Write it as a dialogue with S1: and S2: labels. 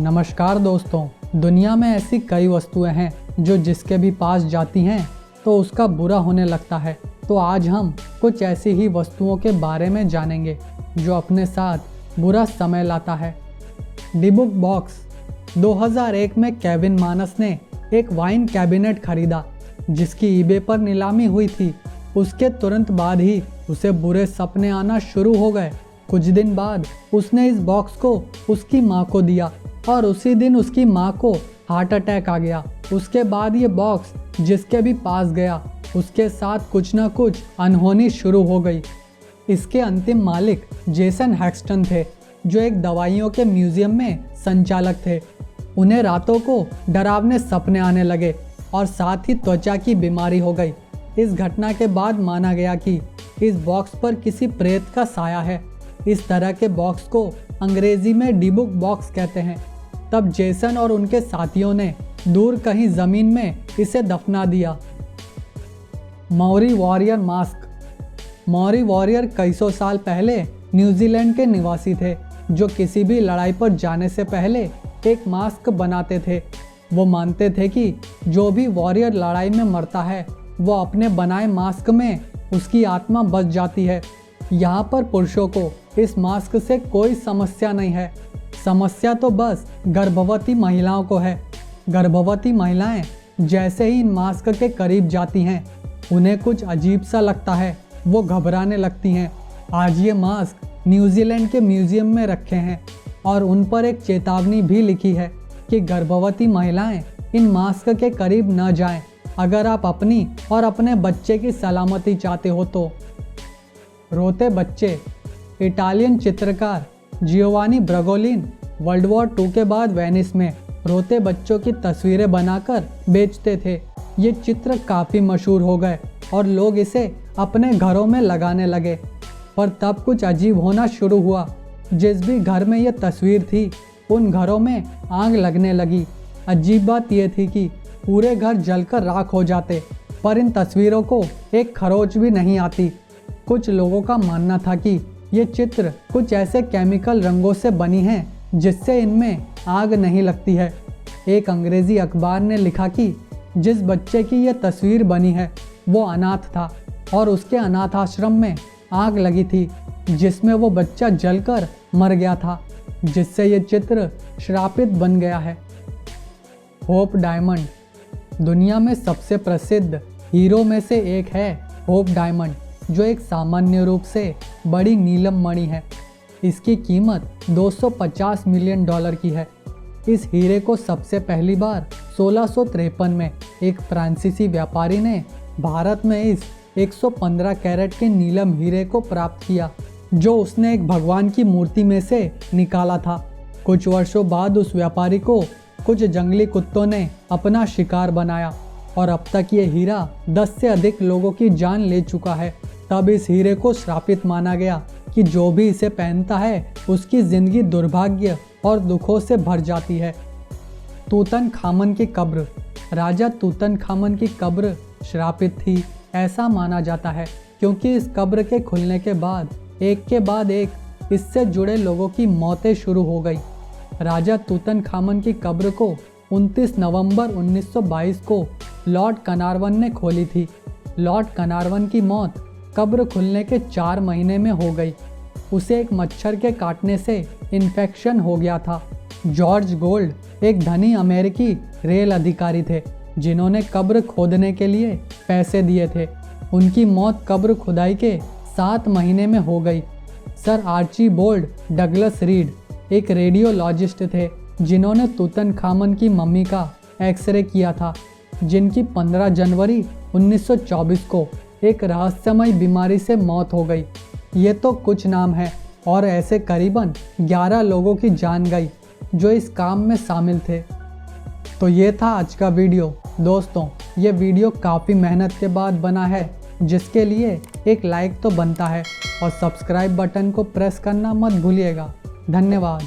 S1: नमस्कार दोस्तों, दुनिया में ऐसी कई वस्तुएं हैं जो जिसके भी पास जाती हैं तो उसका बुरा होने लगता है। तो आज हम कुछ ऐसी ही वस्तुओं के बारे में जानेंगे जो अपने साथ बुरा समय लाता है। Dybbuk box. 2001 में केविन मानस ने एक वाइन कैबिनेट खरीदा जिसकी ईबे पर नीलामी हुई थी। उसके तुरंत बाद ही उसे बुरे सपने आना शुरू हो गए। कुछ दिन बाद उसने इस बॉक्स को उसकी माँ को दिया और उसी दिन उसकी माँ को हार्ट अटैक आ गया। उसके बाद ये बॉक्स जिसके भी पास गया उसके साथ कुछ न कुछ अनहोनी शुरू हो गई। इसके अंतिम मालिक जेसन हैक्स्टन थे जो एक दवाइयों के म्यूजियम में संचालक थे। उन्हें रातों को डरावने सपने आने लगे और साथ ही त्वचा की बीमारी हो गई। इस घटना के बाद माना गया कि इस बॉक्स पर किसी प्रेत का साया है। इस तरह के बॉक्स को अंग्रेजी में डिबुक बॉक्स कहते हैं। तब जेसन और उनके साथियों ने दूर कहीं जमीन में इसे दफना दिया। मौरी वॉरियर मास्क। मौरी वॉरियर कई सौ साल पहले न्यूजीलैंड के निवासी थे जो किसी भी लड़ाई पर जाने से पहले एक मास्क बनाते थे। वो मानते थे कि जो भी वॉरियर लड़ाई में मरता है वो अपने बनाए मास्क में उसकी आत्मा बच जाती है। यहाँ पर पुरुषों को इस मास्क से कोई समस्या नहीं है। समस्या तो बस गर्भवती महिलाओं को है। गर्भवती महिलाएं जैसे ही इन मास्क के करीब जाती हैं उन्हें कुछ अजीब सा लगता है, वो घबराने लगती हैं। आज ये मास्क न्यूजीलैंड के म्यूजियम में रखे हैं और उन पर एक चेतावनी भी लिखी है कि गर्भवती महिलाएं इन मास्क के करीब न जाएं अगर आप अपनी और अपने बच्चे की सलामती चाहते हो तो। रोते बच्चे। इटालियन चित्रकार जियोवानी ब्रगोलिन वर्ल्ड वॉर 2 के बाद वेनिस में रोते बच्चों की तस्वीरें बनाकर बेचते थे। ये चित्र काफ़ी मशहूर हो गए और लोग इसे अपने घरों में लगाने लगे। पर तब कुछ अजीब होना शुरू हुआ। जिस भी घर में ये तस्वीर थी उन घरों में आग लगने लगी। अजीब बात यह थी कि पूरे घर जलकर राख हो जाते, पर इन तस्वीरों को एक खरोच भी नहीं आती। कुछ लोगों का मानना था कि ये चित्र कुछ ऐसे केमिकल रंगों से बनी हैं जिससे इनमें आग नहीं लगती है। एक अंग्रेजी अखबार ने लिखा कि जिस बच्चे की ये तस्वीर बनी है वो अनाथ था और उसके अनाथ आश्रम में आग लगी थी जिसमें वो बच्चा जलकर मर गया था, जिससे ये चित्र श्रापित बन गया है। Hope diamond. दुनिया में सबसे प्रसिद्ध हीरो में से एक है होप डायमंड, जो एक सामान्य रूप से बड़ी नीलम मणि है। इसकी कीमत $250 मिलियन की है। इस हीरे को सबसे पहली बार 1653 में एक फ्रांसीसी व्यापारी ने भारत में इस 115 कैरेट के नीलम हीरे को प्राप्त किया जो उसने एक भगवान की मूर्ति में से निकाला था। कुछ वर्षों बाद उस व्यापारी को कुछ जंगली कुत्तों ने अपना शिकार बनाया और अब तक ये हीरा 10 से अधिक लोगों की जान ले चुका है। तब इस हीरे को श्रापित माना गया कि जो भी इसे पहनता है उसकी जिंदगी दुर्भाग्य और दुखों से भर जाती है। तूतनखामन की कब्र। राजा तूतनखामन की कब्र श्रापित थी ऐसा माना जाता है क्योंकि इस कब्र के खुलने के बाद एक के बाद एक इससे जुड़े लोगों की मौतें शुरू हो गई। राजा तूतनखामन की कब्र को 29 नवंबर 1922 को लॉर्ड कनारवन ने खोली थी। लॉर्ड कनारवन की मौत कब्र खुलने के 4 महीने में हो गई। उसे एक मच्छर के काटने से इन्फेक्शन हो गया था। जॉर्ज गोल्ड एक धनी अमेरिकी रेल अधिकारी थे जिन्होंने कब्र खोदने के लिए पैसे दिए थे। उनकी मौत कब्र खुदाई के 7 महीने में हो गई। सर आर्चीबोल्ड डगलस रीड एक रेडियोलॉजिस्ट थे जिन्होंने तूतनखामन की मम्मी का एक्सरे किया था, जिनकी 15 जनवरी 1924 को एक रहस्यमय बीमारी से मौत हो गई। ये तो कुछ नाम है और ऐसे करीबन 11 लोगों की जान गई जो इस काम में शामिल थे। तो ये था आज का वीडियो। दोस्तों, ये वीडियो काफ़ी मेहनत के बाद बना है जिसके लिए एक लाइक तो बनता है और सब्सक्राइब बटन को प्रेस करना मत भूलिएगा। धन्यवाद।